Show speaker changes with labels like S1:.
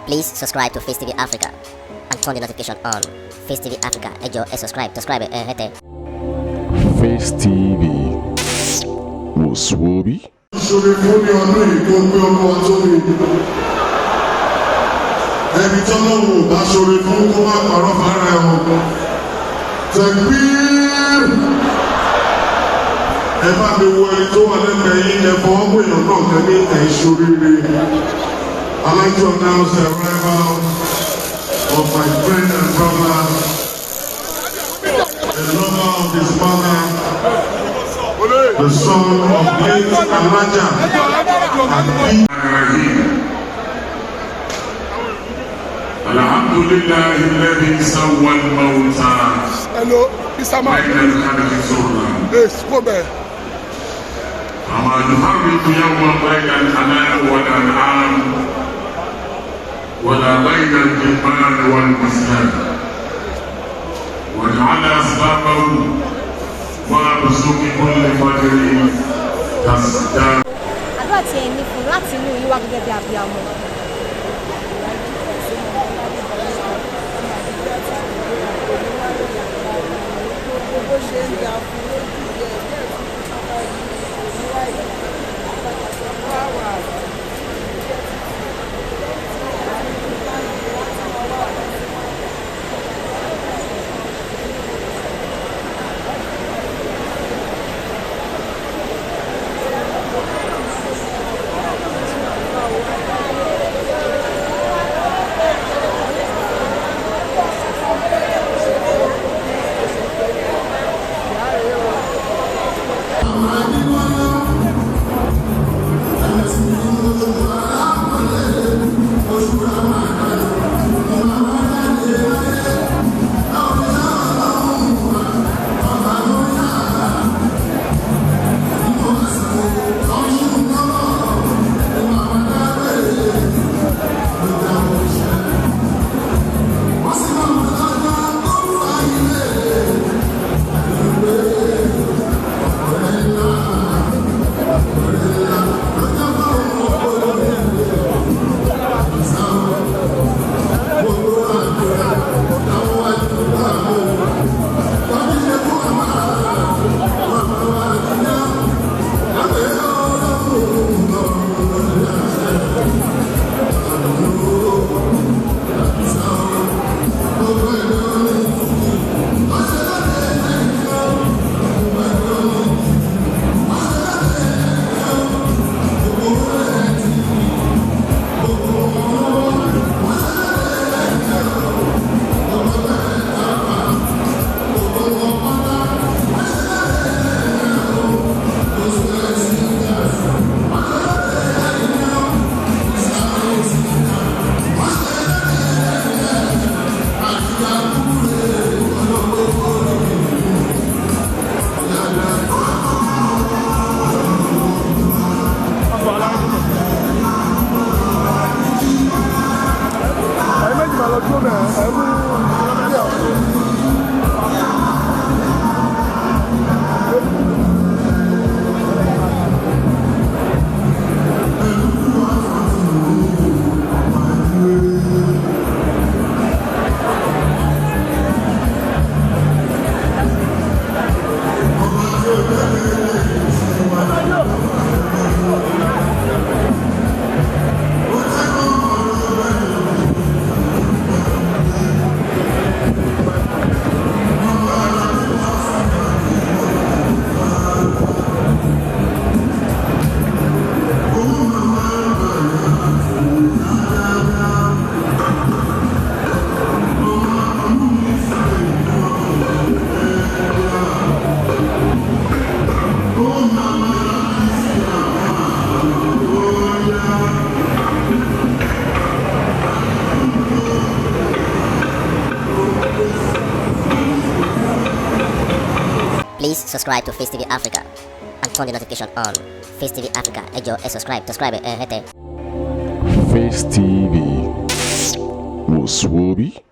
S1: Please subscribe to Facetv Africa and turn the notification on. Facetv Africa, ẹ jọ̀ọ́ subscribe hete.
S2: Face TV was Swoby.
S3: Ṣòro fún ní ọdún yìí tó gbé olúwa tóbi. Ẹni tọ́lọ́wọ́ bá ṣòro fún kó má parọ́ fara ẹ̀ hàn. Tẹ̀gbír! Ẹ bá mi wo ẹni tó wà lẹ́gbẹ̀ẹ́ yìí ẹ fọwọ́ pé èèyàn náà kẹ́ ní ẹ̀ ṣoríire. I'd like to announce the arrival of my friend and brother, the lover of his mother, the son of late Alaja and
S4: Alhamdulillah alladhi sawwa al-mawta.
S5: Hello, Mr. Man. Yes, come here.
S4: Ama nuharriku yawma bayna al-halal wal-an'am ولا بين الجبال والبستان وجعل أسبابه وبسوق كل فجر تزداد.
S6: àdúrà tí ẹ ní fún láti inú yín wá gẹ́gẹ́ bí abiyamọ.
S7: bó ṣe ń da fún lójú yẹ bẹ́ẹ̀ tí wọ́n bá wà.
S1: Please subscribe to Facetv Africa and turn the notification on. Facetv Africa, ẹ jọ̀ọ́ subscribe hete.
S2: Face TV was Swoby.